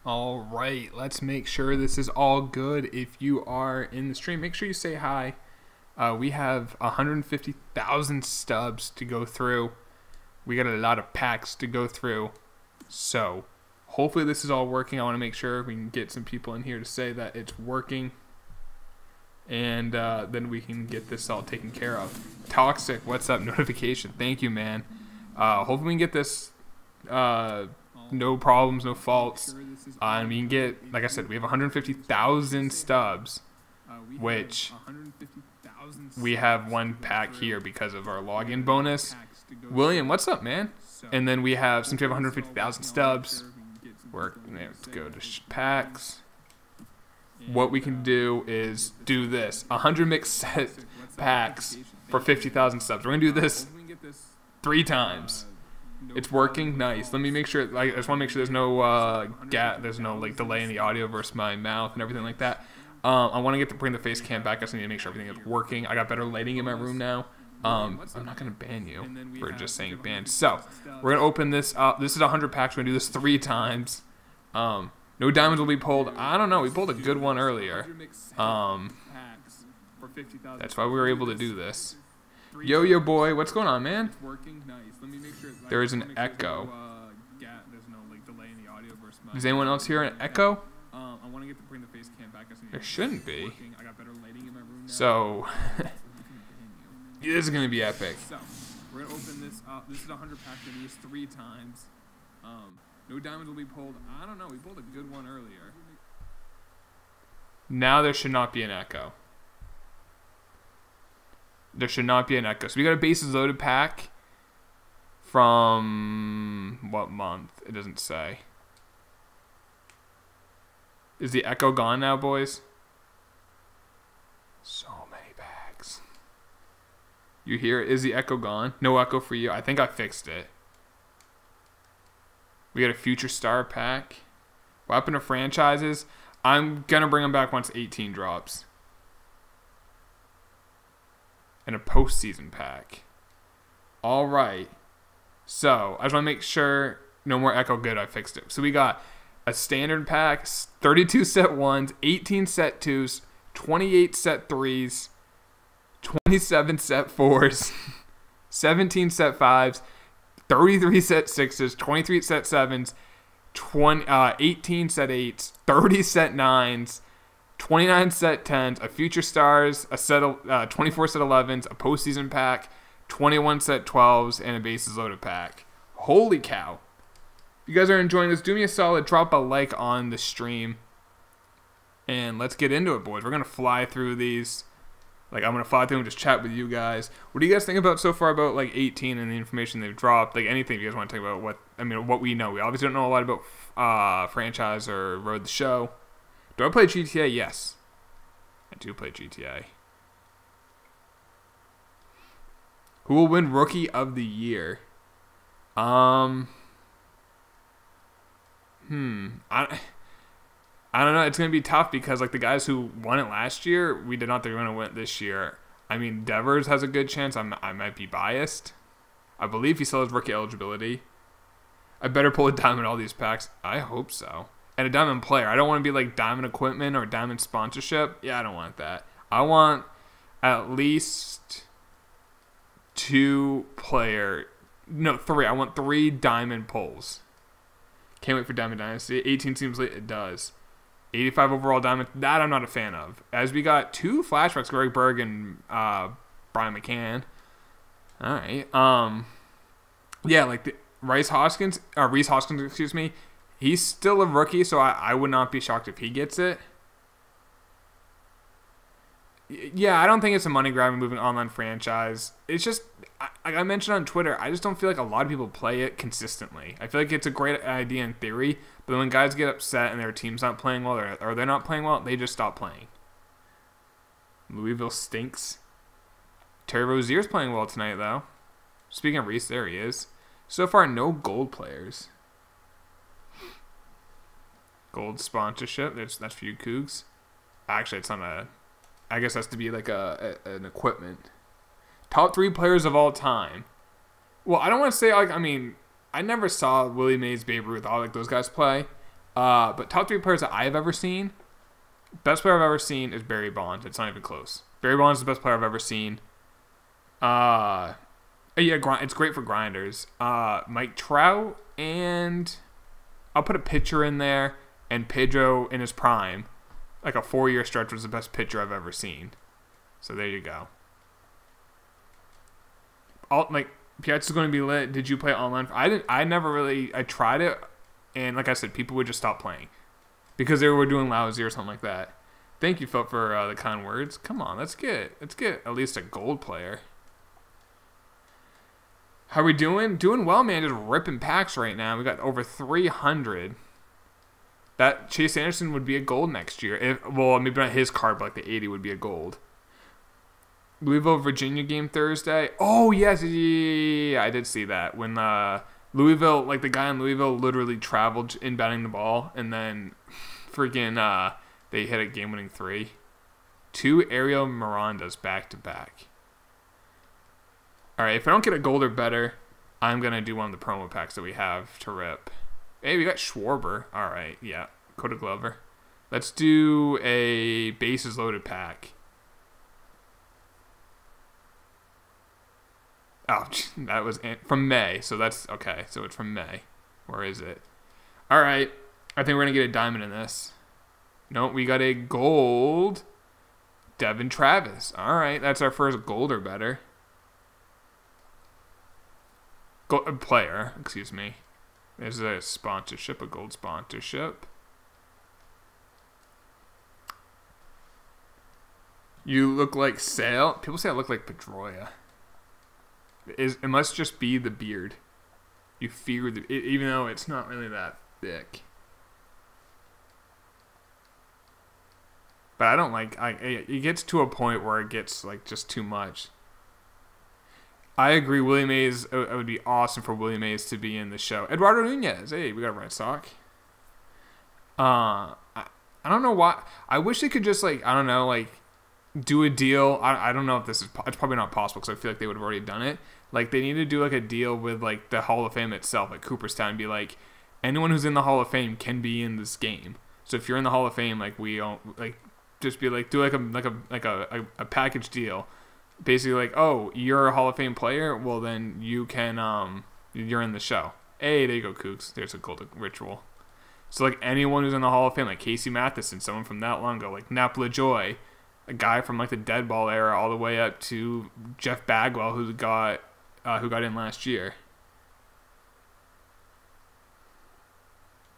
All right, let's make sure this is all good. If you are in the stream, make sure you say hi. We have 150,000 stubs to go through. We got a lot of packs to go through. So hopefully this is all working. I want to make sure we can get some people in here to say that it's working. And then we can get this all taken care of. Toxic, what's up? Notification. Thank you, man. Hopefully we can get this no problems, no faults. And we can get, like I said, we have 150,000 stubs, which we have one pack here because of our login bonus. William, what's up, man? And then we have, since we have 150,000 stubs, let's go to packs. What we can do is do this: 100 mixed set packs for 50,000 subs. We're gonna do this 3 times. It's working, nice. Let me make sure. I just want to make sure there's no there's no like delay in the audio versus my mouth and everything like that. I want to bring the face cam back. I just need to make sure everything is working. I got better lighting in my room now. I'm not gonna ban you for just saying ban. So we're gonna open this up. This is 100 packs. We're gonna do this 3 times. No diamonds will be pulled. I don't know. We pulled a good one earlier. That's why we were able to do this. Yo boy, what's going on, man? There is an echo. Does anyone else hear an echo? There shouldn't be. So this is gonna be epic. We're gonna open this up. This is 100 packs. We're gonna use 3 times. No diamonds will be pulled. I don't know. We pulled a good one earlier. Now there should not be an echo. There should not be an echo. So we got a bases loaded pack from what month? It doesn't say. Is the echo gone now, boys? So many packs. You hear it? Is the echo gone? No echo for you. I think I fixed it. We got a future star pack. Weapon of franchises. I'm going to bring them back once 18 drops. And a postseason pack. All right. So I just want to make sure no more echo. Good, I fixed it. So we got a standard pack, 32 set 1s, 18 set 2s, 28 set 3s, 27 set 4s, 17 set 5s, 33 set 6s, 23 set 7s, 18 set 8s, 30 set 9s, 29 set 10s, a future stars, a set 24 set 11s, a postseason pack, 21 set 12s, and a bases loaded pack. Holy cow. If you guys are enjoying this, do me a solid, drop a like on the stream. And let's get into it, boys. We're going to fly through these. Like, I'm going to fly through and just chat with you guys. What do you guys think about so far about, like, 18 and the information they've dropped? Like, anything you guys want to talk about what we know. We obviously don't know a lot about franchise or Road the Show. Do I play GTA? Yes. I do play GTA. Who will win Rookie of the Year? I don't know. It's going to be tough because, like, the guys who won it last year, we did not think they were going to win it this year. I mean, Devers has a good chance. I might be biased. I believe he still has rookie eligibility. I better pull a diamond all these packs. I hope so. And a diamond player. I don't want to be like diamond equipment or diamond sponsorship. Yeah, I don't want that. I want at least 3. I want 3 diamond pulls. Can't wait for Diamond Dynasty. 18 seems late. It does. 85 overall diamond. That I'm not a fan of. As we got 2 flashbacks, Greg Berg and Brian McCann. All right. Yeah, like the Reese Hoskins, excuse me. He's still a rookie, so I would not be shocked if he gets it. Yeah, I don't think it's a money-grabbing moving online franchise. It's just, like I mentioned on Twitter, I just don't feel like a lot of people play it consistently. I feel like it's a great idea in theory, but when guys get upset and their team's not playing well or they're not playing well, they just stop playing. Louisville stinks. Terry Rozier's playing well tonight, though. Speaking of Reese, there he is. So far, no gold players. Gold sponsorship. That's for you, Cougs. Actually, it's not a... I guess it has to be like an equipment. Top 3 players of all time. Well, I don't want to say, like, I mean, I never saw Willie Mays, Babe Ruth, all like those guys play. But top 3 players that I've ever seen, best player I've ever seen is Barry Bonds. It's not even close. Barry Bonds is the best player I've ever seen. Yeah, it's great for grinders. Mike Trout, and I'll put a pitcher in there, and Pedro in his prime. Like a 4-year stretch was the best pitcher I've ever seen. So there you go. Piazza's going to be lit. Did you play online? I never really. I tried it, and like I said, people would just stop playing because they were doing lousy or something like that. Thank you, Phil, for the kind words. Come on, let's get at least a gold player. How are we doing? Doing well, man. Just ripping packs right now. We got over 300. That Chase Anderson would be a gold next year. Well, maybe not his card, but like the 80 would be a gold. Louisville, Virginia game Thursday. Oh, yes. Yeah, I did see that. When Louisville, like the guy in Louisville literally traveled inbounding the ball, and then freaking they hit a game-winning 3. 2 Ariel Mirandas back-to-back. All right, if I don't get a gold or better, I'm going to do one of the promo packs that we have to rip. Hey, we got Schwarber. All right, yeah. Coda Glover. Let's do a bases loaded pack. Oh, that was from May. So that's okay. So it's from May. Where is it? All right. I think we're going to get a diamond in this. No, we got a gold. Devin Travis. All right. That's our first gold or better. Player. Excuse me. There's a sponsorship, a gold sponsorship. You look like Sale. People say I look like Pedroia. It must just be the beard. You fear even though it's not really that thick. But I don't like. It gets to a point where it gets like just too much. I agree. Willie Mays. It would be awesome for Willie Mays to be in the show. Eduardo Nunez. Hey, we got a Red Sox. I don't know why. I wish they could just like I don't know like do a deal. I don't know if this is. It's probably not possible because I feel like they would have already done it. Like they need to do like a deal with like the Hall of Fame itself, like Cooperstown, and be like anyone who's in the Hall of Fame can be in this game. So if you're in the Hall of Fame, like we don't like just be like do like a package deal. Basically like, oh, you're a Hall of Fame player, well then you can you're in the show. Hey, there you go, Kooks. There's a gold ritual. So like anyone who's in the Hall of Fame, like Casey Matheson, someone from that long ago, like Nap LaJoy, a guy from like the dead ball era all the way up to Jeff Bagwell who got in last year.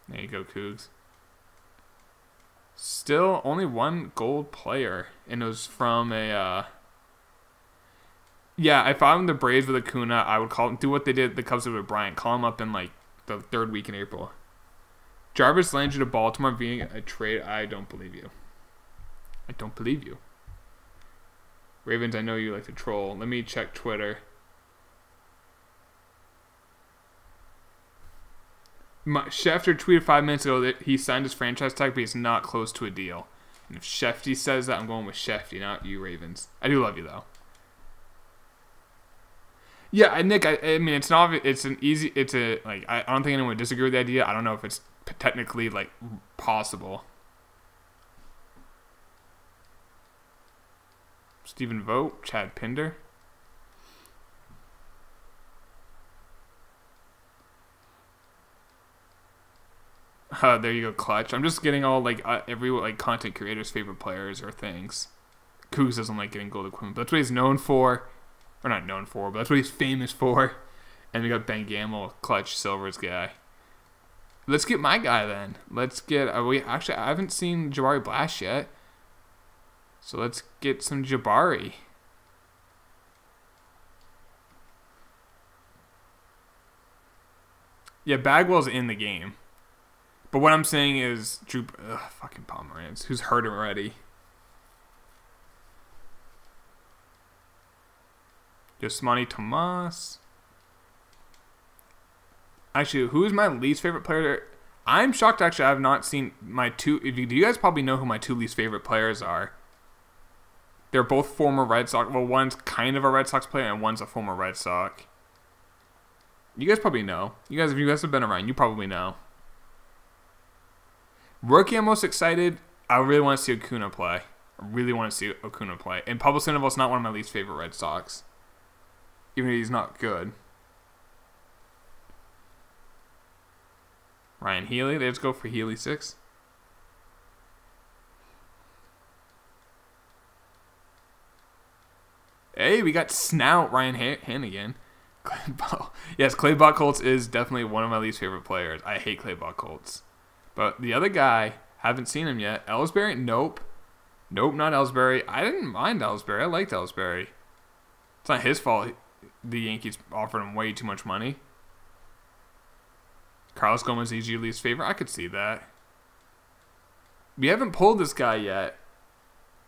There you go, Cougs. Still only one gold player, and it was from a yeah, if I'm the Braves with Acuna, I would do what they did the Cubs did with Bryant. Call him up in like the 3rd week in April. Jarvis Landry to Baltimore being a trade. I don't believe you. I don't believe you. Ravens, I know you like to troll. Let me check Twitter. Schefter tweeted 5 minutes ago that he signed his franchise tag, but he's not close to a deal. And if Shefty says that, I'm going with Shefty, not you, Ravens. I do love you, though. Yeah, Nick, I mean, it's not, it's an easy, it's a, like, I don't think anyone would disagree with the idea. I don't know if it's technically, like, possible. Stephen Vogt, Chad Pinder. There you go, Clutch. I'm just getting all, like, every, like, content creator's favorite players or things. Cougs doesn't like getting gold equipment, but that's what he's known for. Or not known for, but that's what he's famous for. And we got Ben Gamble, Clutch, Silver's guy. Let's get my guy then. Let's get. I haven't seen Jabari Blash yet. So let's get some Jabari. Yeah, Bagwell's in the game. But what I'm saying is Drew. Fucking Pomeranz, who's hurt already. Yasmani Tomas. Actually, who is my least favorite player? I'm shocked, actually, I have not seen my two. Do you guys probably know who my 2 least favorite players are? They're both former Red Sox. Well, one's kind of a Red Sox player, and one's a former Red Sox. You guys probably know. If you guys have been around, you probably know. Rookie, I'm most excited. I really want to see Acuna play. I really want to see Acuna play. And Pablo Sandoval's not one of my least favorite Red Sox. Even if he's not good. Ryan Healy. Let's go for Healy 6. Hey, we got Snout Ryan Hannigan. Yes, Clay Buchholz is definitely one of my least favorite players. I hate Clay Buchholz. But the other guy, haven't seen him yet. Ellsbury? Nope. Nope, not Ellsbury. I didn't mind Ellsbury. I liked Ellsbury. It's not his fault the Yankees offered him way too much money. Carlos Gomez is your least favorite. I could see that. We haven't pulled this guy yet.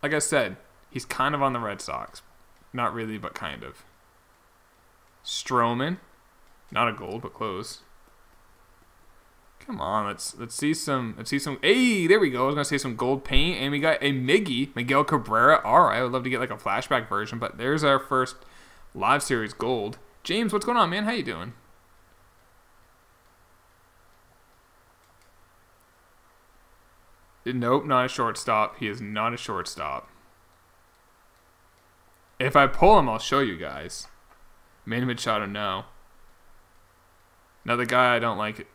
Like I said, he's kind of on the Red Sox. Not really, but kind of. Stroman. Not a gold, but close. Come on, let's see some. Hey, there we go. I was gonna say some gold paint, and we got a Miguel Cabrera. All right, I would love to get like a flashback version, but there's our first live series gold. James, what's going on, man? How you doing? Nope, not a shortstop. He is not a shortstop. If I pull him, I'll show you guys. Manny Machado, no. Another guy I don't like.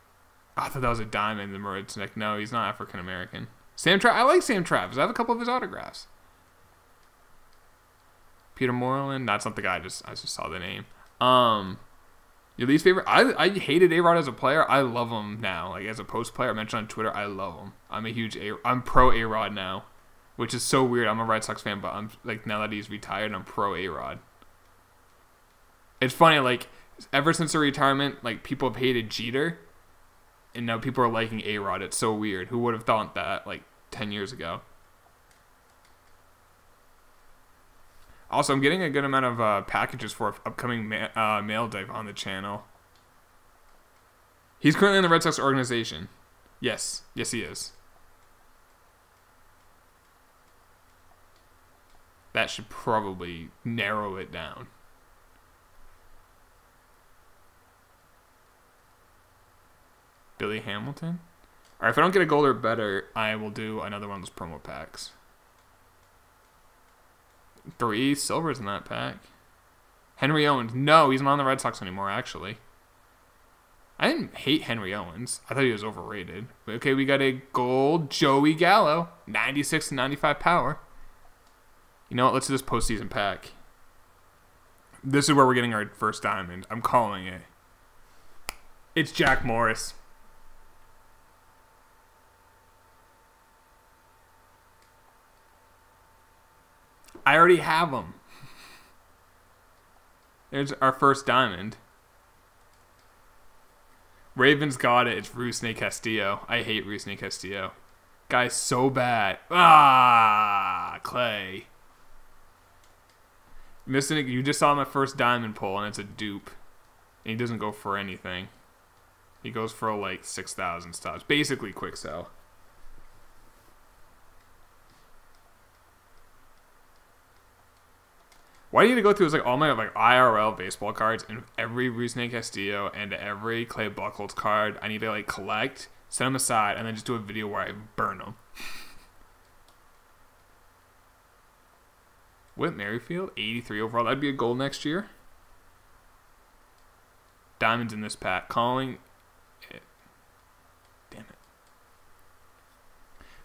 I thought that was a diamond in the Maritznick. No, he's not African American. Sam Travis. I like Sam Travis. I have a couple of his autographs. Peter Moreland. That's not the guy. I just saw the name. Your least favorite? I hated A-Rod as a player. I love him now. Like as a post player, I mentioned on Twitter, I love him. I'm pro A-Rod now, which is so weird. I'm a Red Sox fan, but I'm like now that he's retired, I'm pro A-Rod. It's funny, like ever since the retirement, like people have hated Jeter, and now people are liking A-Rod. It's so weird. Who would have thought that like 10 years ago? Also, I'm getting a good amount of packages for upcoming mail day on the channel. He's currently in the Red Sox organization. Yes, he is. That should probably narrow it down. Billy Hamilton? Alright, if I don't get a gold or better, I will do another one of those promo packs. 3 silvers in that pack. Henry Owens. No, he's not on the Red Sox anymore, actually. I didn't hate Henry Owens. I thought he was overrated. But okay, we got a gold Joey Gallo. 96 and 95 power. You know what? Let's do this postseason pack. This is where we're getting our first diamond. I'm calling it. It's Jack Morris. I already have them. There's our first diamond. Ravens got it. It's Rusney Castillo. I hate Rusney Castillo. Guy's so bad. Ah, Clay. Missing it. You just saw my first diamond pull, and it's a dupe. And he doesn't go for anything. He goes for like 6,000 stops. Basically, quick sell. Why do you need to go through like all my like IRL baseball cards and every Rusney Castillo and every Clay Buchholz card? I need to like collect, set them aside, and then just do a video where I burn them. Whit Merrifield, 83 overall. That'd be a gold next year. Diamonds in this pack. Calling it. Damn it.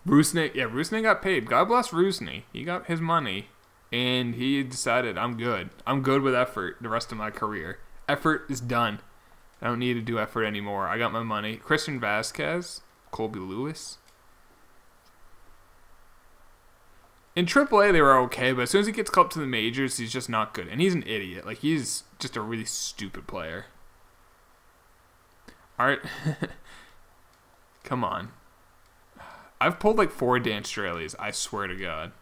Rusney. Yeah, Rusney got paid. God bless Rusney. He got his money. And he decided, I'm good. I'm good with effort the rest of my career. Effort is done. I don't need to do effort anymore. I got my money. Christian Vasquez. Colby Lewis. In AAA, they were okay, but as soon as he gets up to the majors, he's just not good. And he's an idiot. Like, he's just a really stupid player. Alright. Come on. I've pulled like 4 Dan Straley's, I swear to God.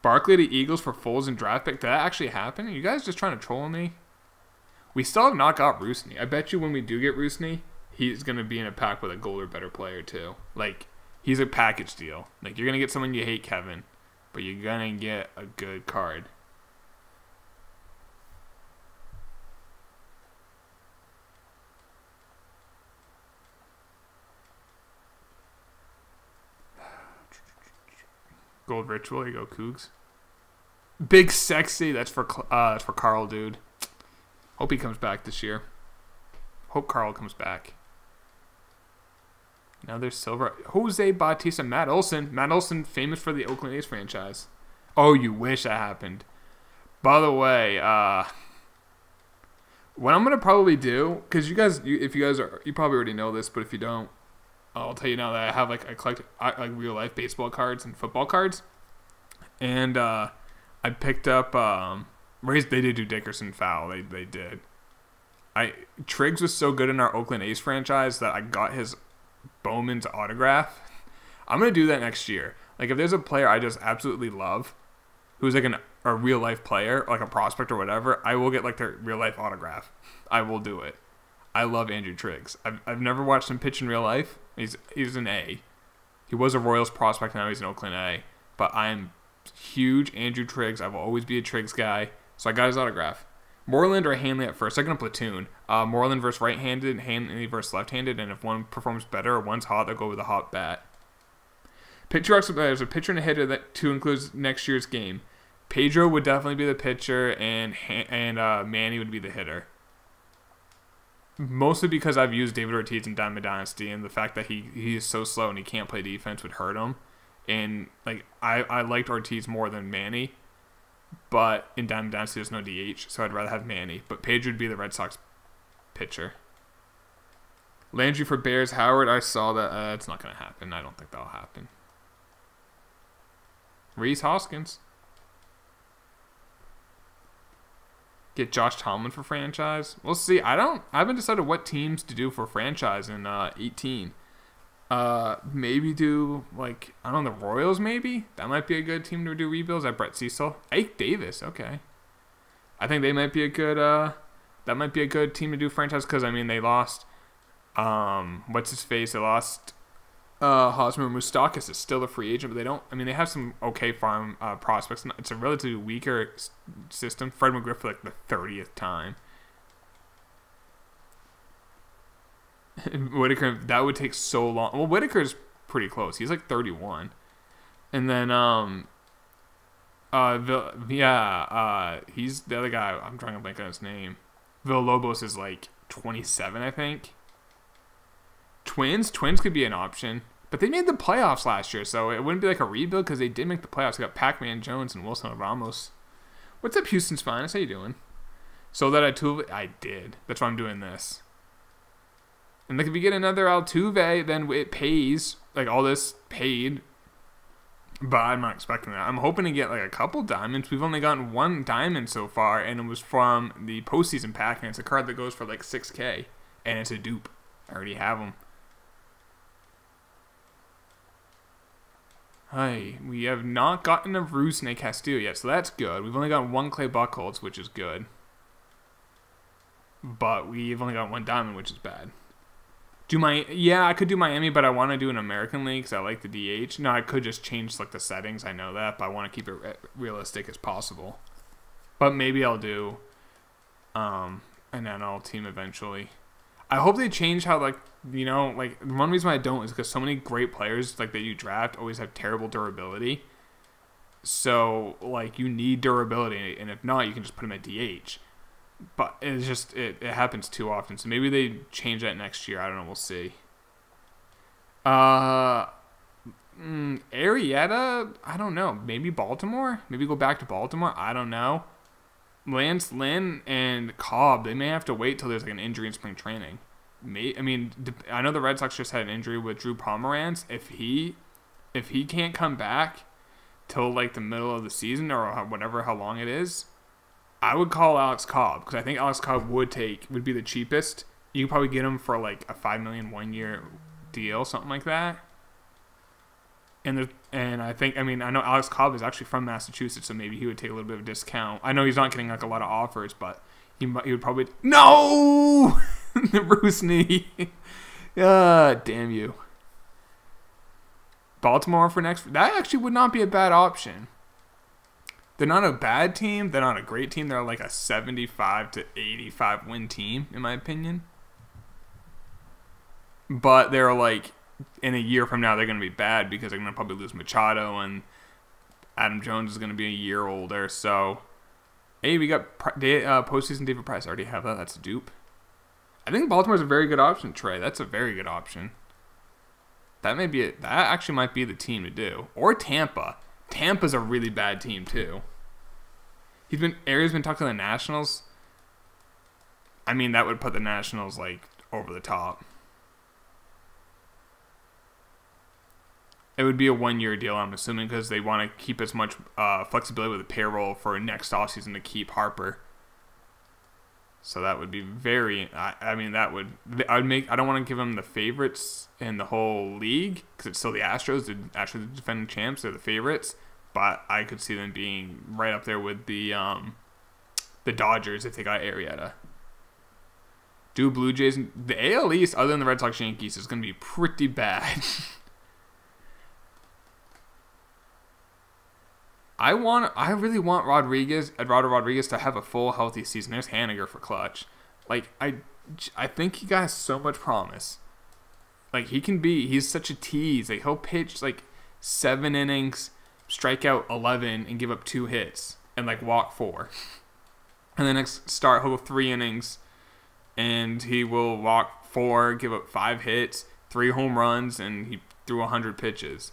Barkley to Eagles for Foles and draft pick. Did that actually happen? Are you guys just trying to troll me? We still have not got Rusney. I bet you when we do get Rusney, he's going to be in a pack with a gold or better player too. Like, he's a package deal. Like, you're going to get someone you hate, Kevin, but you're going to get a good card. Gold ritual. Here you go, Cougs. Big sexy. That's for Carl, dude. Hope he comes back this year. Hope Carl comes back. Now there's silver. Jose Bautista, Matt Olson. Matt Olson, famous for the Oakland A's franchise. Oh, you wish that happened. By the way, what I'm gonna probably do, because if you guys probably already know this, but if you don't, I'll tell you now that I have I collect real life baseball cards and football cards, and I picked up they did do Dickerson foul. They did. Triggs was so good in our Oakland A's franchise that I got his Bowman's autograph. I'm gonna do that next year. Like if there's a player I just absolutely love, who's like a real life player, like a prospect or whatever, I will get like their real life autograph. I will do it. I love Andrew Triggs. I've never watched him pitch in real life. He's an A. He was a Royals prospect, now he's an Oakland A. But I'm huge Andrew Triggs. I will always be a Triggs guy. So I got his autograph. Moreland or Hanley at first. Second platoon. Moreland versus right-handed, Hanley versus left-handed, and if one performs better or one's hot, they'll go with a hot bat. Pitcher, there's a pitcher and a hitter that too includes next year's game. Pedro would definitely be the pitcher, and Manny would be the hitter. Mostly because I've used David Ortiz in Diamond Dynasty, and the fact that he is so slow and he can't play defense would hurt him. And like I liked Ortiz more than Manny, but in Diamond Dynasty there's no DH, so I'd rather have Manny. But Pedro would be the Red Sox pitcher. Landry for Bears. Howard, I saw that. It's not going to happen. I don't think that'll happen. Rhys Hoskins. Get Josh Tomlin for franchise. We'll see. I haven't decided what teams to do for franchise in 18. Maybe do like I don't know, the Royals. Maybe that might be a good team to do rebuilds. At Brett Cecil, Ike Davis. Okay, I think they might be a good. That might be a good team to do franchise because I mean they lost. What's his face? They lost. Hosmer Moustakas is still a free agent, but they don't. I mean, they have some okay farm prospects. It's a relatively weaker system. Fred McGriff for like the 30th time. Whitaker, that would take so long. Well, Whitaker's pretty close. He's like 31, and then he's the other guy. I'm trying to blank on his name. Villalobos is like 27, I think. Twins could be an option. But they made the playoffs last year, so it wouldn't be like a rebuild because they did make the playoffs. They got Pac-Man Jones and Wilson Ramos. What's up, Houston's Finest? How you doing? So that I did. That's why I'm doing this. And like if you get another Altuve, then it pays. Like all this paid. But I'm not expecting that. I'm hoping to get like a couple diamonds. We've only gotten one diamond so far, and it was from the postseason pack, and it's a card that goes for like $6,000. And it's a dupe. I already have them. Hi, we have not gotten a Rusney Castillo yet, so that's good. We've only got one Clay Buchholz, which is good. But we've only got one diamond, which is bad. I could do Miami, but I want to do an American League because I like the DH. No, I could just change like the settings, I know that, but I want to keep it realistic as possible. But maybe I'll do an NL team eventually. I hope they change how, like, you know, like, one reason why I don't is because so many great players, like, that you draft always have terrible durability. So, like, you need durability, and if not, you can just put them at DH. But it's just, it happens too often. So maybe they change that next year. I don't know. We'll see. Arrieta, I don't know. Maybe Baltimore? Maybe go back to Baltimore? I don't know. Lance Lynn and Cobb, they may have to wait till there's like an injury in spring training. I know the Red Sox just had an injury with Drew Pomeranz. If he can't come back till like the middle of the season or whatever, how long it is, I would call Alex Cobb because I think Alex Cobb would be the cheapest. You could probably get him for like a $5 million 1-year deal, something like that. And I know Alex Cobb is actually from Massachusetts, so maybe he would take a little bit of a discount. I know he's not getting like a lot of offers, but he would probably no the Rusney. Damn you. Baltimore for next. That actually would not be a bad option. They're not a bad team. They're not a great team. They're like a 75 to 85 win team, in my opinion. But they're like, in a year from now, they're going to be bad because they're going to probably lose Machado and Adam Jones is going to be a year older. So, hey, we got postseason David Price. I already have that. That's a dupe. I think Baltimore's a very good option, Trey. That's a very good option. That may be it. That actually might be the team to do. Or Tampa. Tampa's a really bad team too. Aria's been talking to the Nationals. I mean, that would put the Nationals like over the top. It would be a 1-year deal, I'm assuming, because they want to keep as much flexibility with the payroll for next offseason to keep Harper. So that would be very. I mean, that would. I would make. I don't want to give them the favorites in the whole league because it's still the Astros, actually the defending champs. They're the favorites, but I could see them being right up there with the Dodgers if they got Arrieta. Blue Jays. The AL East, other than the Red Sox, Yankees, is going to be pretty bad. I really want Eduardo Rodriguez to have a full healthy season. There's Haniger for clutch. Like, I think he got so much promise. Like, he's such a tease. Like, he'll pitch, like, 7 innings, strike out 11, and give up 2 hits, and, like, walk 4. And the next start, he'll go 3 innings, and he will walk 4, give up 5 hits, 3 home runs, and he threw 100 pitches.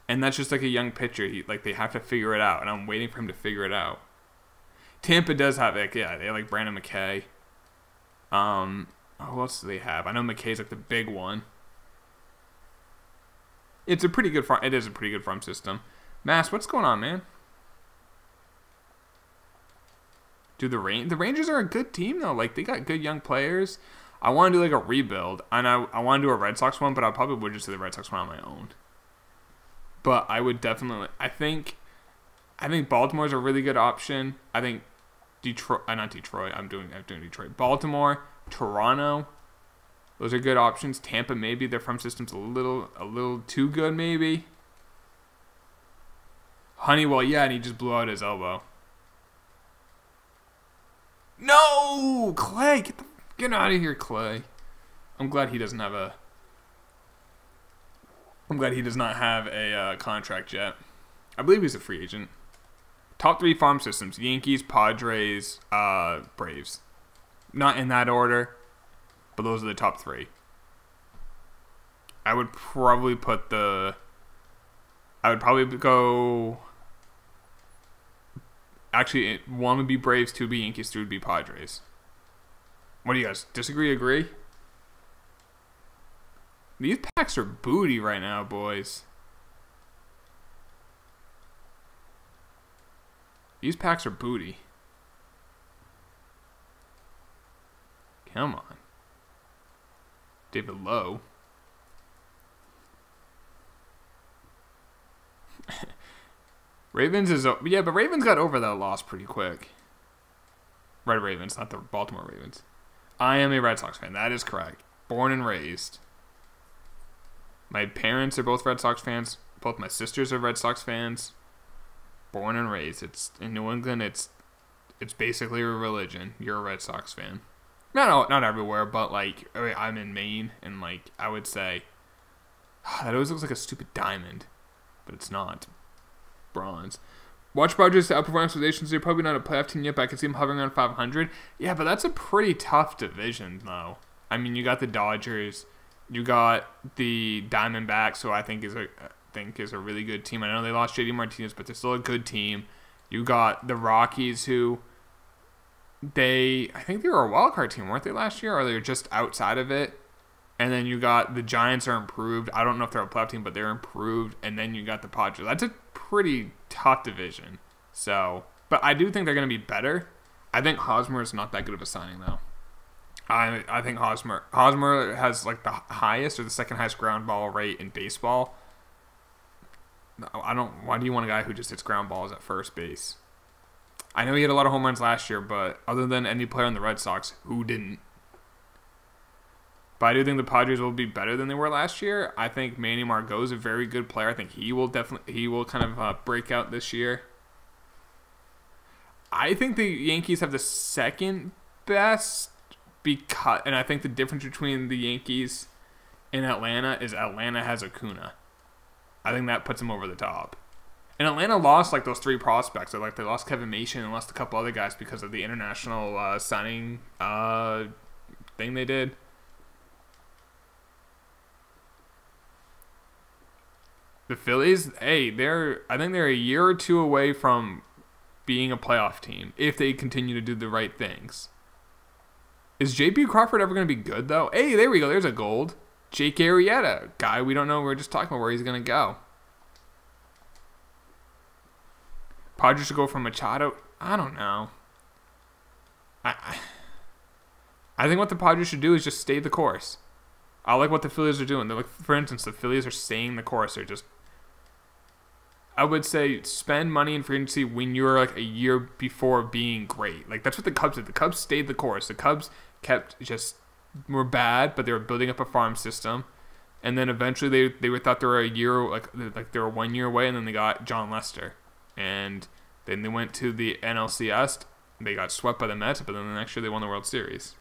And that's just like a young pitcher. They have to figure it out, and I'm waiting for him to figure it out. Tampa does have they like Brandon McKay. Who else do they have? I know McKay's like the big one. It's a pretty good farm. It is a pretty good farm system. Mass, what's going on, man? Dude, the Rangers are a good team though. Like, they got good young players. I want to do like a rebuild, and I want to do a Red Sox one, but I probably would just do the Red Sox one on my own. But I would definitely. I think Baltimore's a really good option. I think Detroit, not Detroit. I'm doing Detroit. Baltimore, Toronto, those are good options. Tampa, maybe their farm system's a little too good, maybe. Honeywell, yeah, and he just blew out his elbow. No, Clay, get out of here, Clay. I'm glad he does not have a contract yet. I believe he's a free agent. Top 3 farm systems: Yankees, Padres, Braves. Not in that order, but those are the top 3. I would probably go. Actually, 1 would be Braves, 2 would be Yankees, 3 would be Padres. What do you guys disagree? Agree? These packs are booty right now, boys. These packs are booty. Come on. David Lowe. Ravens is... Yeah, but Ravens got over that loss pretty quick. Red Ravens, not the Baltimore Ravens. I am a Red Sox fan. That is correct. Born and raised. My parents are both Red Sox fans. Both my sisters are Red Sox fans. Born and raised. It's in New England. It's basically a religion. You're a Red Sox fan. Not everywhere, but like I'm in Maine, and like I would say that always looks like a stupid diamond, but it's not. Bronze. Watch Padres to outperform expectations. They're probably not a playoff team yet, but I can see them hovering around 500. Yeah, but that's a pretty tough division, though. I mean, you got the Dodgers. You got the Diamondbacks, who I think is a really good team. I know they lost JD Martinez, but they're still a good team. You got the Rockies, who I think they were a wild card team, weren't they, last year? Or they were just outside of it. And then you got the Giants are improved. I don't know if they're a playoff team, but they're improved. And then you got the Padres. That's a pretty tough division. So, but I do think they're going to be better. I think Hosmer is not that good of a signing, though. I think Hosmer has like the highest or the second highest ground ball rate in baseball. Why do you want a guy who just hits ground balls at first base? I know he had a lot of home runs last year, but other than any player on the Red Sox, who didn't? But I do think the Padres will be better than they were last year. I think Manny Margot is a very good player. I think he will kind of break out this year. I think the Yankees have the second best and I think the difference between the Yankees and Atlanta is Atlanta has Acuna. I think that puts them over the top. And Atlanta lost like those 3 prospects. Like they lost Kevin Mason and lost a couple other guys because of the international signing thing they did. The Phillies, hey, I think they're a year or 2 away from being a playoff team if they continue to do the right things. Is J.P. Crawford ever going to be good, though? Hey, there we go. There's a gold. Jake Arrieta, guy we don't know. We're just talking about where he's going to go. Padres should go for Machado. I don't know. I think what the Padres should do is just stay the course. I like what the Phillies are doing. They're like, for instance, the Phillies are staying the course. They're just, I would say, spend money in free agency when you're like a year before being great. Like that's what the Cubs did. The Cubs stayed the course. The Cubs were bad, but they were building up a farm system, and then eventually they thought they were a year like they were 1 year away, and then they got John Lester, and then they went to the NLCS. They got swept by the Mets, but then the next year they won the World Series.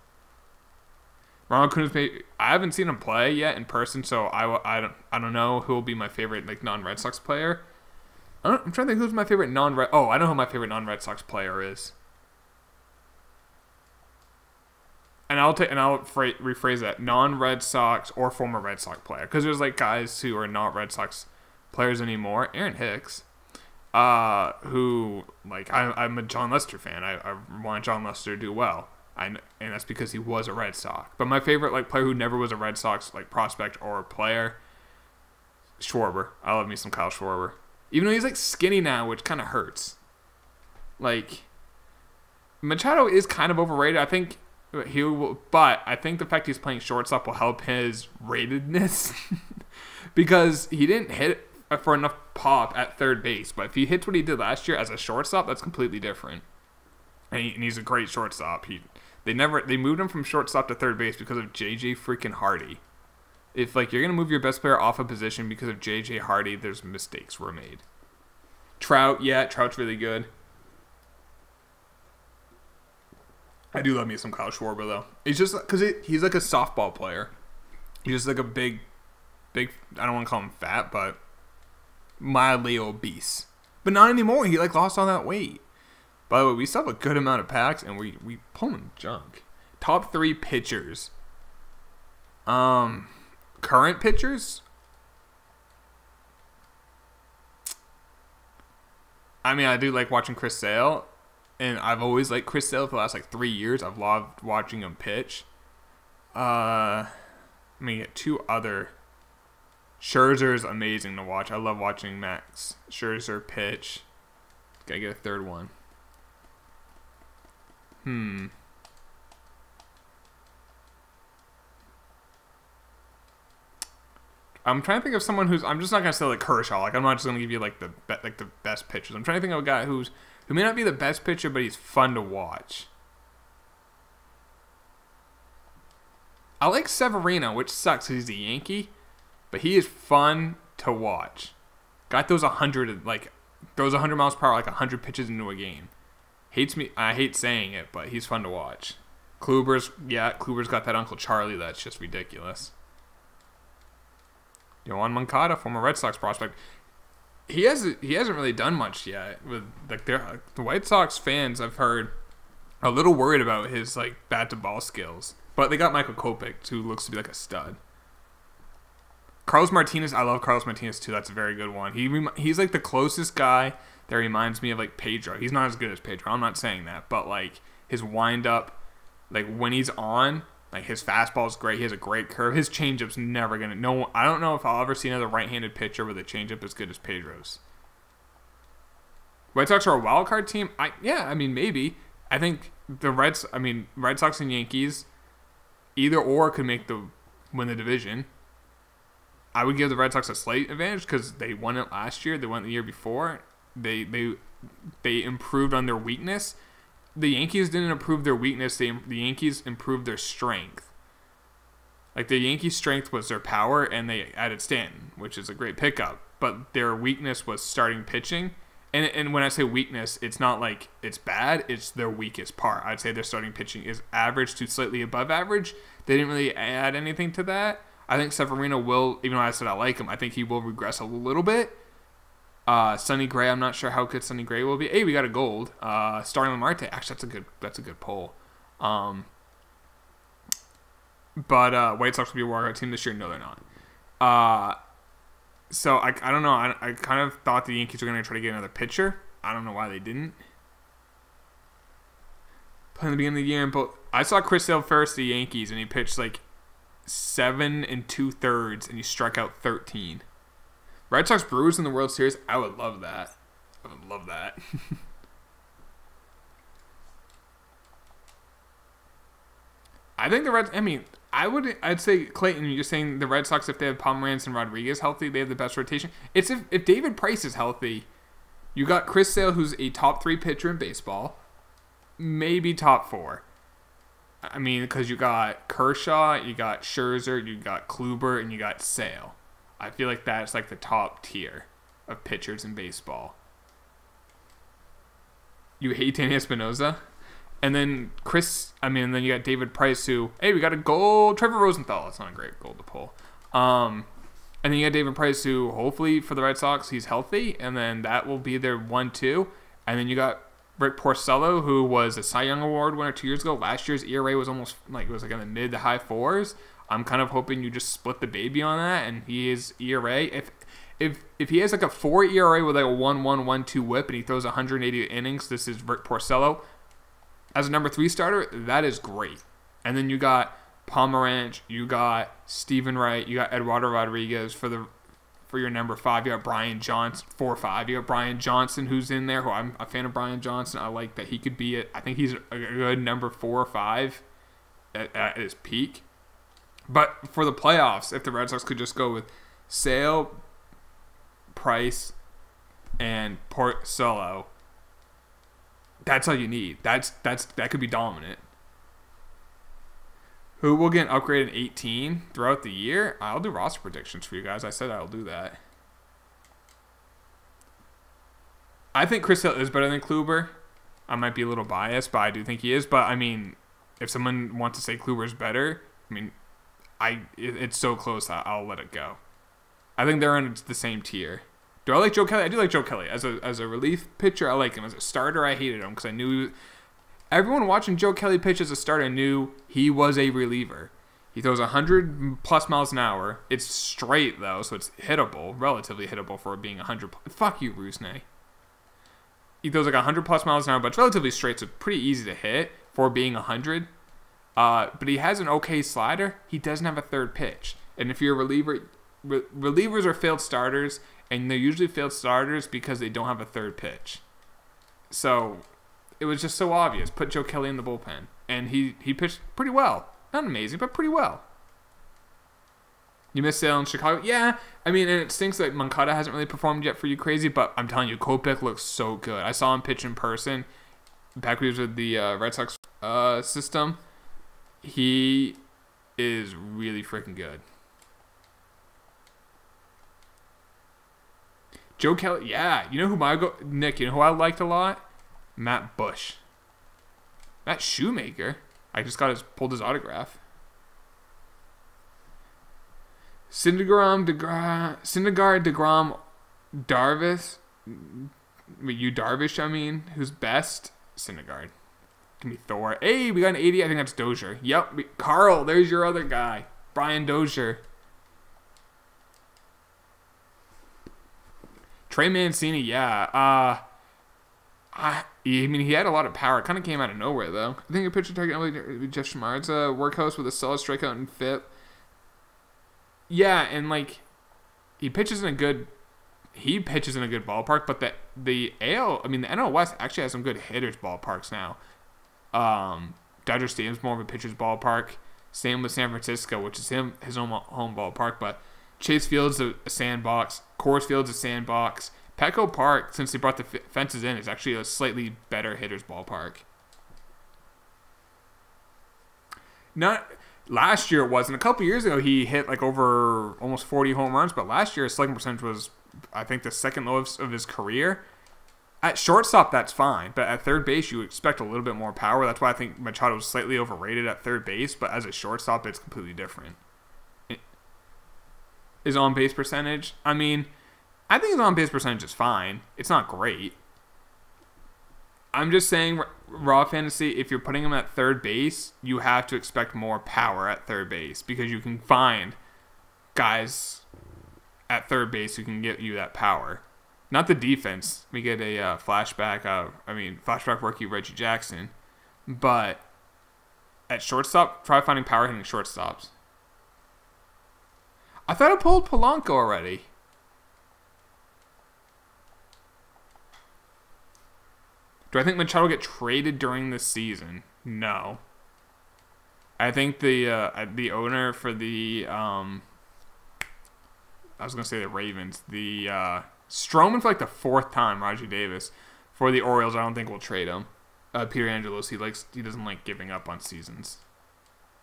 Ronald Acuña, I haven't seen him play yet in person, so I don't know who will be my favorite like non-Red Sox player. I'm trying to think who's my favorite non-Red. Oh, I know who my favorite non-Red Sox player is. And I'll rephrase that: non-Red Sox or former Red Sox player, because there's like guys who are not Red Sox players anymore. Aaron Hicks, who like I'm a John Lester fan. I want John Lester to do well. And that's because he was a Red Sox. But my favorite like player who never was a Red Sox like prospect or player, Schwarber. I love me some Kyle Schwarber. Even though he's like skinny now, which kind of hurts. Like Machado is kind of overrated. I think but I think the fact he's playing shortstop will help his ratedness because he didn't hit for enough pop at third base. But if he hits what he did last year as a shortstop, that's completely different. And he's a great shortstop. They moved him from shortstop to third base because of JJ freaking Hardy. If like you're gonna move your best player off a position because of JJ Hardy, there's mistakes were made. Trout, yeah, Trout's really good. I do love me some Kyle Schwarber though. It's just because he's like a softball player. He's just like a big. I don't want to call him fat, but mildly obese. But not anymore. He like lost all that weight. By the way, we still have a good amount of packs, and we pulling junk. Top 3 pitchers. Current pitchers. I mean, I do like watching Chris Sale, and I've always liked Chris Sale for the last like 3 years. I've loved watching him pitch. Let me get 2 other. Scherzer is amazing to watch. I love watching Max Scherzer pitch. Gotta get a 3rd one. I'm trying to think of someone who's. I'm just not gonna say like Kershaw. Like I'm not just gonna give you like the best pitchers. I'm trying to think of a guy who may not be the best pitcher, but he's fun to watch. I like Severino, which sucks because he's a Yankee, but he is fun to watch. Guy throws 100 miles per hour, like 100 pitches into a game. Hates me. I hate saying it, but he's fun to watch. Kluber's got that Uncle Charlie that's just ridiculous. Yohan Moncada, former Red Sox prospect. He hasn't really done much yet. With like the White Sox fans, I've heard, are a little worried about his like bat to ball skills. But they got Michael Kopech, who looks to be like a stud. Carlos Martinez, I love Carlos Martinez too. That's a very good one. He's like the closest guy that reminds me of like Pedro. He's not as good as Pedro. I'm not saying that, but like his wind up, like when he's on, like his fastball is great. He has a great curve. His changeup's never gonna. No, I don't know if I'll ever see another right-handed pitcher with a changeup as good as Pedro's. White Sox are a wild card team. I mean maybe. I think the Red Sox and Yankees, either or could win the division. I would give the Red Sox a slight advantage because they won it last year. They won it the year before. They improved on their weakness. The Yankees didn't improve their weakness. The Yankees improved their strength. Like the Yankees' strength was their power, and they added Stanton, which is a great pickup. But their weakness was starting pitching. And when I say weakness, it's not like it's bad. It's their weakest part. I'd say their starting pitching is average to slightly above average. They didn't really add anything to that. I think Severino will, even though I said I like him, I think he will regress a little bit. Sonny Gray, I'm not sure how good Sonny Gray will be. Hey, we got a gold. Starling Marte, actually that's a good pull. But White Sox will be a wildcard team this year. No, they're not. So I don't know. I kind of thought the Yankees were going to try to get another pitcher. I don't know why they didn't. Playing the beginning of the year, but I saw Chris Sale first, the Yankees, and he pitched like 7 2/3, and he struck out 13. Red Sox Brewers in the World Series, I would love that. I would love that. I think the Reds. I mean, I'd say Clayton. You're saying the Red Sox, if they have Pomeranz and Rodriguez healthy, they have the best rotation. It's if David Price is healthy, you got Chris Sale, who's a top 3 pitcher in baseball, maybe top 4. I mean, because you got Kershaw, you got Scherzer, you got Kluber, and you got Sale. I feel like that's like the top tier of pitchers in baseball. You hate Danny Espinosa? And then then you got David Price, who, hey, we got a goal. Trevor Rosenthal, that's not a great goal to pull. And then you got David Price, who hopefully for the Red Sox, he's healthy. And then that will be their 1-2. And then you got Rick Porcello, who was a Cy Young Award winner 2 years ago. Last year's ERA was almost like, it was like in the mid to high 4s. I'm kind of hoping you just split the baby on that, and he is ERA. If he has like a 4 ERA with like a 1-1, 1-2 whip, and he throws 180 innings, this is Rick Porcello. As a number 3 starter, that is great. And then you got Pomeranz, you got Stephen Wright, you got Eduardo Rodriguez for your number 5. You got Brian Johnson, 4-5. You got Brian Johnson, who's in there. Who I'm a fan of Brian Johnson. I like that he could be it. I think he's a good number 4 or 5 at his peak. But for the playoffs, if the Red Sox could just go with Sale, Price, and Porcello, that's all you need. That could be dominant. Who will get an upgrade in 18 throughout the year? I'll do roster predictions for you guys. I said I'll do that. I think Chris Hill is better than Kluber. I might be a little biased, but I do think he is. But I mean, if someone wants to say Kluber's better, I mean, it's so close I'll let it go. I think they're in the same tier. Do I like Joe Kelly? I do like Joe Kelly. As a relief pitcher, I like him. As a starter, I hated him because I knew everyone watching Joe Kelly pitch as a starter knew he was a reliever. He throws 100+ miles an hour. It's straight though, so it's hittable, relatively hittable for being 100. Fuck you, Rusney. He throws like 100+ miles an hour, but it's relatively straight, so it's pretty easy to hit for being 100. But he has an okay slider. He doesn't have a third pitch. And if you're a reliever, relievers are failed starters, and they're usually failed starters because they don't have a third pitch. So it was just so obvious. Put Joe Kelly in the bullpen. And he pitched pretty well. Not amazing, but pretty well. You missed Sale in Chicago? Yeah. I mean, and it stinks that Moncada hasn't really performed yet for you crazy, but I'm telling you, Kopech looks so good. I saw him pitch in person back when he was with the Red Sox system. He is really freaking good. Joe Kelly, yeah. You know who Nick, you know who I liked a lot? Matt Bush. Matt Shoemaker. I just pulled his autograph. Syndergaard, DeGrom, Darvish. Darvish, I mean. Who's best? Syndergaard. Give me Thor. Hey, we got an 80. I think that's Dozier. Yep. Carl, there's your other guy. Brian Dozier. Trey Mancini, yeah. I mean, he had a lot of power. It kind of came out of nowhere, though. I think a pitcher target Jeff Shamard's a workhorse with a solid strikeout and FIP. Yeah, and like he pitches in a good ballpark, but the NL West actually has some good hitters ballparks now. Dodger Stadium's more of a pitcher's ballpark. Same with San Francisco, which is his home ballpark, but Chase Field's a sandbox. Coors Field's a sandbox. Petco Park, since they brought the fences in, is actually a slightly better hitter's ballpark. Not last year it wasn't. A couple years ago he hit like over almost 40 home runs, but last year his slugging percentage was, I think, the second lowest of his career. At shortstop, that's fine, but at third base, you expect a little bit more power. That's why I think Machado was slightly overrated at third base, but as a shortstop, it's completely different. His on-base percentage, I mean, I think his on-base percentage is fine. It's not great. I'm just saying, raw fantasy, if you're putting him at third base, you have to expect more power at third base because you can find guys at third base who can get you that power. Not the defense. We get a flashback rookie Reggie Jackson. But at shortstop, try finding power hitting shortstops. I thought I pulled Polanco already. Do I think Machado will get traded during the season? No. I think the owner for the I was gonna say the Ravens, the Stroman for like the fourth time, Raji Davis for the Orioles. I don't think we'll trade him. Peter Angelos, he doesn't like giving up on seasons.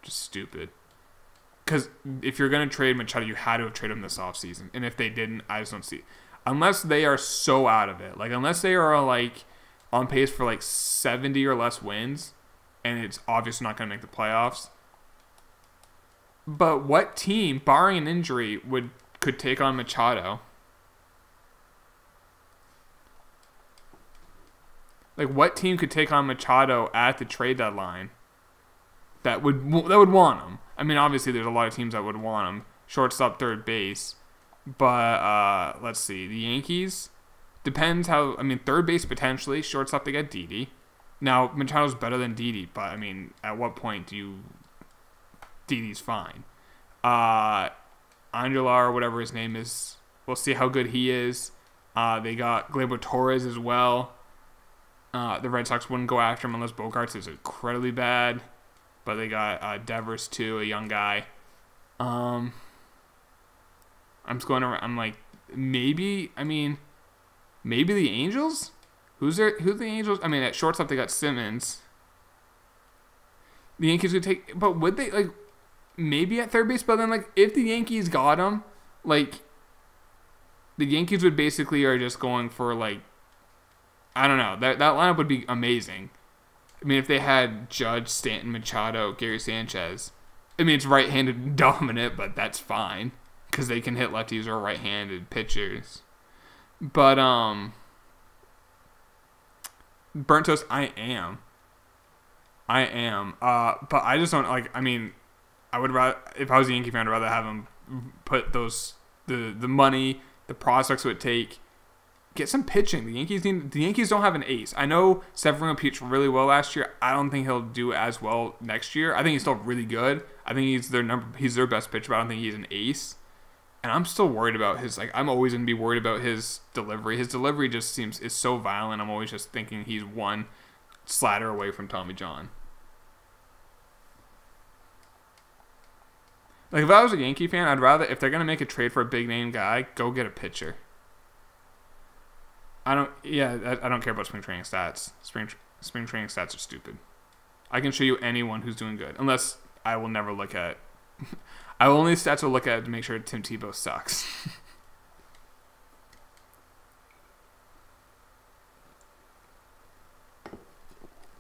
Just stupid. Because if you're gonna trade Machado, you had to have traded him this offseason. And if they didn't, I just don't see. Unless they are so out of it, like unless they are like on pace for like 70 or less wins, and it's obviously not going to make the playoffs. But what team, barring an injury, could take on Machado? Like, what team could take on Machado at the trade deadline that would want him? I mean, obviously, there's a lot of teams that would want him. Shortstop, third base. But, let's see. The Yankees... Depends how... I mean, third base potentially. Shortstop, they got Didi. Now, Machado's better than Didi, but, I mean, at what point do you... Didi's fine. Angular, whatever his name is. We'll see how good he is. They got Gleyber Torres as well. The Red Sox wouldn't go after him unless Bogarts is incredibly bad. But they got Devers, too, a young guy. I'm just going around... I'm like, maybe... I mean... Maybe the Angels? Who's the Angels? I mean, at shortstop, they got Simmons. The Yankees would take... But would they, like... Maybe at third base, but then, like, if the Yankees got him, like... The Yankees would basically are just going for, like... I don't know. That lineup would be amazing. I mean, if they had Judge, Stanton, Machado, Gary Sanchez... I mean, it's right-handed dominant, but that's fine. Because they can hit lefties or right-handed pitchers. But, burnt toast, I am. But I just don't, like, I mean, I would rather, if I was a Yankee fan, I'd rather have them put the money, the prospects it would take, get some pitching. The Yankees don't have an ace. I know Severino pitched really well last year. I don't think he'll do as well next year. I think he's still really good. I think he's their best pitcher, but I don't think he's an ace. And I'm still worried about his, like, I'm always going to be worried about his delivery. His delivery just is so violent. I'm always just thinking he's one slider away from Tommy John. Like, if I was a Yankee fan, I'd rather, if they're going to make a trade for a big name guy, go get a pitcher. I don't care about spring training stats. Spring training stats are stupid. I can show you anyone who's doing good. Unless I will never look at... I will only stats will look at to make sure Tim Tebow sucks.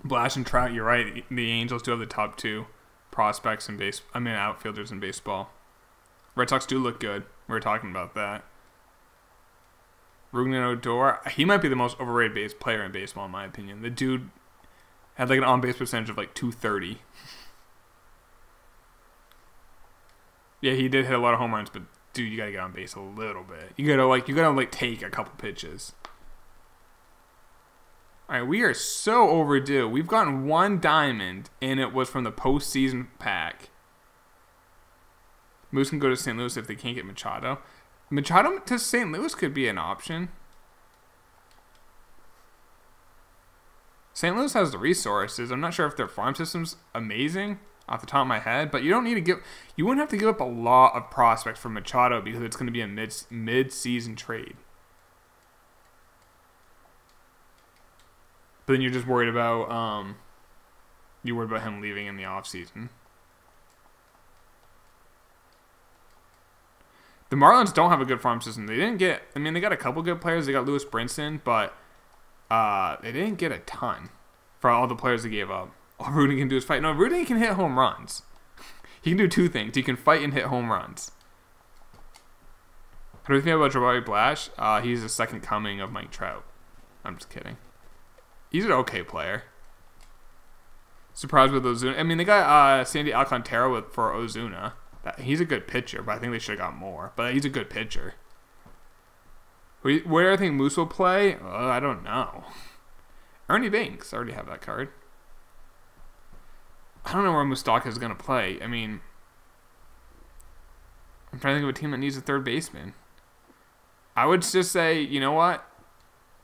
Blash and Trout, you're right. The Angels do have the top two prospects in outfielders in baseball. Red Sox do look good. We were talking about that. Rougned Odor, he might be the most overrated player in baseball, in my opinion. The dude had like an on-base percentage of like 230. Yeah, he did hit a lot of home runs, but dude, you gotta get on base a little bit. You gotta take a couple pitches. All right, we are so overdue. We've gotten one diamond, and it was from the postseason pack. Moose can go to St. Louis if they can't get Machado. Machado to St. Louis could be an option. St. Louis has the resources. I'm not sure if their farm system's amazing off the top of my head, but you wouldn't have to give up a lot of prospects for Machado because it's going to be a mid-season trade. But then you're just worried about him leaving in the offseason. The Marlins don't have a good farm system. They got a couple good players. They got Lewis Brinson, but they didn't get a ton for all the players they gave up. All Rudy can do is fight. No, Rudy can hit home runs. He can do two things. He can fight and hit home runs. How do you think about Jabari Blash? He's the second coming of Mike Trout. I'm just kidding. He's an okay player. Surprised with Ozuna. I mean, they got Sandy Alcantara for Ozuna. He's a good pitcher, but I think they should have got more. But he's a good pitcher. Where do I think Moose will play? I don't know. Ernie Banks. I already have that card. I don't know where Moustakas is going to play. I mean, I'm trying to think of a team that needs a third baseman. I would just say, you know what?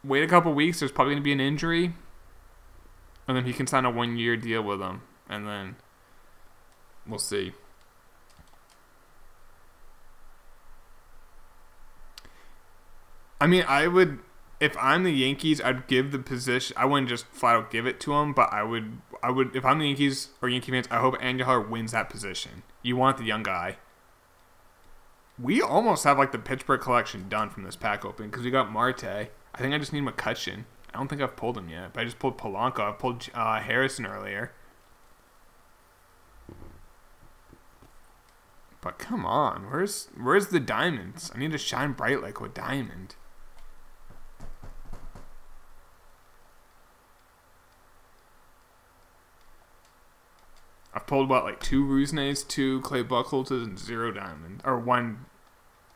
Wait a couple weeks. There's probably going to be an injury. And then he can sign a 1-year deal with them. And then we'll see. I mean, I would, if I'm the Yankees, I'd give the position. I wouldn't just flat out give it to him, but I would, if I'm the Yankees or Yankee fans, I hope Andujar wins that position. You want the young guy. We almost have like the Pittsburgh collection done from this pack open because we got Marte. I think I just need McCutcheon. I don't think I've pulled him yet, but I just pulled Polanco. I pulled Harrison earlier. But come on, where's the diamonds? I need to shine bright like a diamond. I've pulled what, like 2 Rusnays, 2 Clay Buchholzes, and 0 diamond, or 1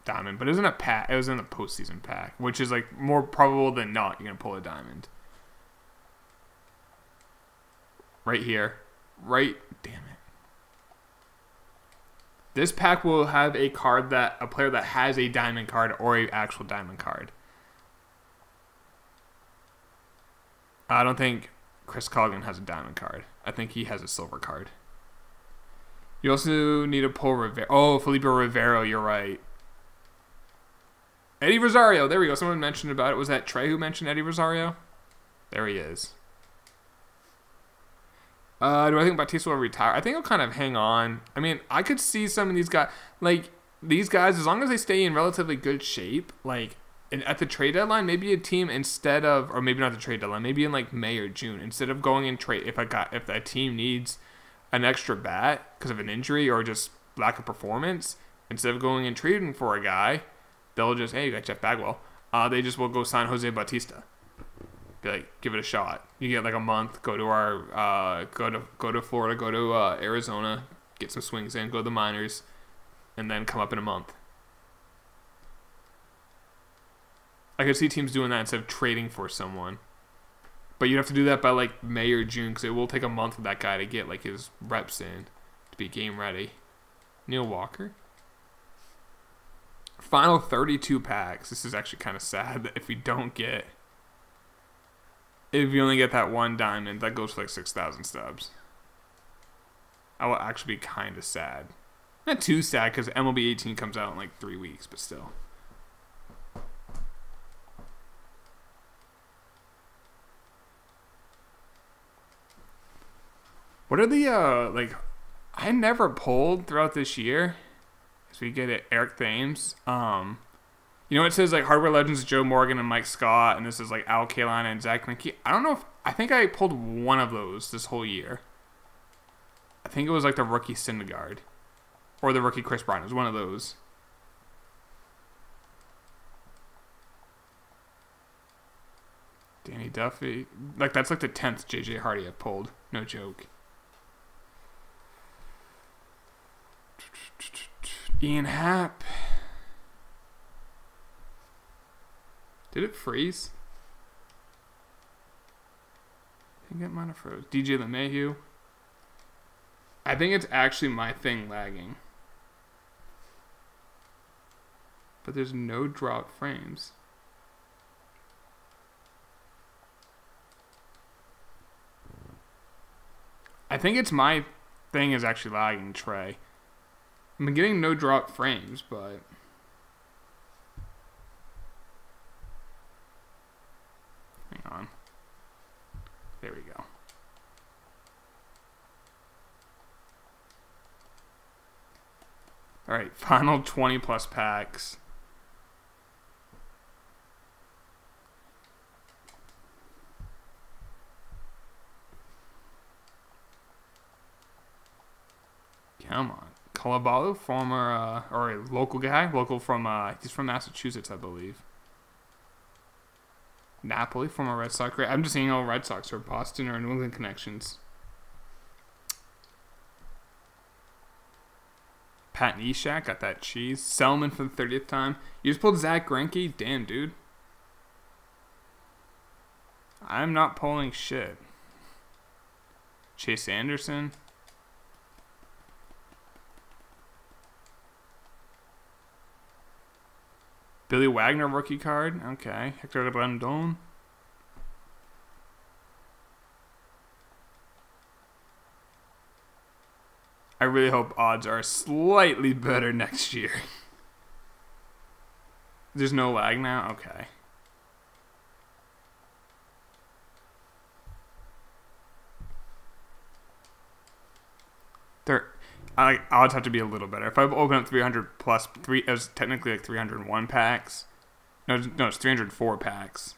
diamond. But it was in a pack. It was in the postseason pack, which is like more probable than not you're gonna pull a diamond. Right here, right. Damn it. This pack will have a card that a player that has a diamond card or a actual diamond card. I don't think Chris Colligan has a diamond card. I think he has a silver card. You also need to pull Rivera. Oh, Felipe Rivero, you're right. Eddie Rosario, there we go. Someone mentioned about it. Was that Trey who mentioned Eddie Rosario? There he is. Do I think Bautista will retire? I think he'll kind of hang on. I mean, I could see some of these guys, like, these guys, as long as they stay in relatively good shape, like, at the trade deadline, maybe a team instead of, or maybe not the trade deadline, maybe in like May or June, instead of going in trade, if that team needs an extra bat because of an injury or just lack of performance, instead of going and trading for a guy, they'll just, hey, you got Jeff Bagwell. They just will go sign Jose Bautista. Be like, give it a shot. You get like a month. Go to our, go to Florida, go to Arizona, get some swings in, go to the minors, and then come up in a month. I could see teams doing that instead of trading for someone. But you have to do that by like May or June because it will take a month for that guy to get like his reps in to be game ready. Neil Walker. Final 32 packs. This is actually kind of sad that if we don't get, if you only get that 1 diamond, that goes for like 6,000 stubs. I will actually be kind of sad. Not too sad because MLB 18 comes out in like 3 weeks, but still. What are the, like, I never pulled throughout this year. So we get it, Eric Thames. You know, it says, like, Hardware Legends, Joe Morgan and Mike Scott, and this is, like, Al Kaline and Zach McKee. I don't know if, I think I pulled one of those this whole year. I think it was, like, the rookie Syndergaard. Or the rookie Chris Bryant. It was one of those. Danny Duffy. Like, that's, like, the 10th J.J. Hardy I've pulled. No joke. Ian Happ. Did it freeze? I think it might have froze. DJ LeMahieu. I think it's actually my thing lagging. But there's no drop frames. I think it's my thing is actually lagging, Trey. I'm getting no drop frames, but hang on. There we go. All right, final 20 plus packs. Come on. Colaballo, former or a local guy, he's from Massachusetts, I believe. Napoli, former Red Sox. I'm just seeing all Red Sox or Boston or New England connections. Pat Neshek got that cheese. Selman for the 30th time. You just pulled Zach Greinke? Damn, dude. I'm not pulling shit. Chase Anderson. Billy Wagner rookie card. Okay. Hector Rondon. I really hope odds are slightly better next year. There's no lag now? Okay. Odds have to be a little better. If I open up 300 plus, it was technically like 301 packs. No, it's 304 packs.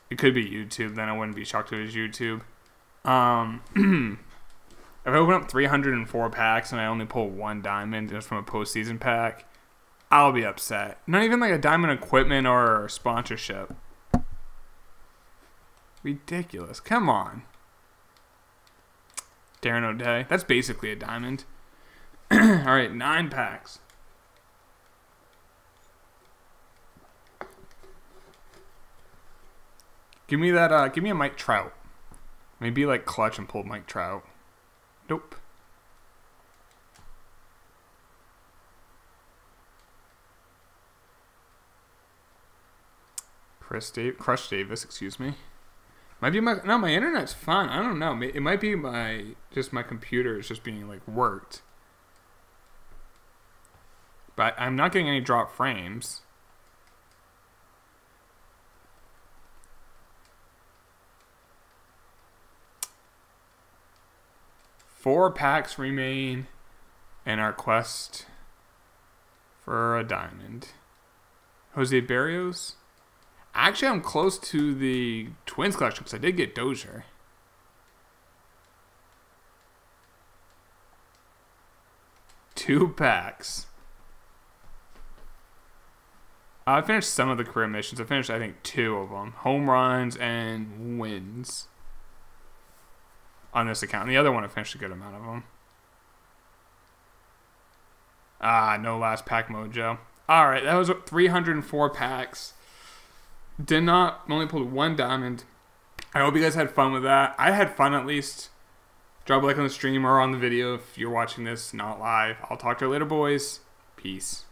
It could be YouTube, then I wouldn't be shocked if it was YouTube. If I open up 304 packs and I only pull one diamond just from a postseason pack, I'll be upset. Not even like a diamond equipment or sponsorship. Ridiculous. Come on. Darren O'Day. That's basically a diamond. Alright, 9 packs. Give me that, give me a Mike Trout. Maybe like clutch and pull Mike Trout. Nope. Crush Davis, excuse me. Might be my internet's fine. I don't know. It might be my computer is just being like worked. But I'm not getting any drop frames. Four packs remain in our quest for a diamond. Jose Barrios. Actually, I'm close to the Twins collection because I did get Dozier. Two packs. I finished some of the career missions. I finished, I think, 2 of them. Home runs and wins. On this account. The other one, I finished a good amount of them. No last pack mojo. Alright, that was 304 packs. Only pulled 1 diamond. I hope you guys had fun with that. I had fun at least. Drop a like on the stream or on the video if you're watching this not live. I'll talk to you later, boys. Peace.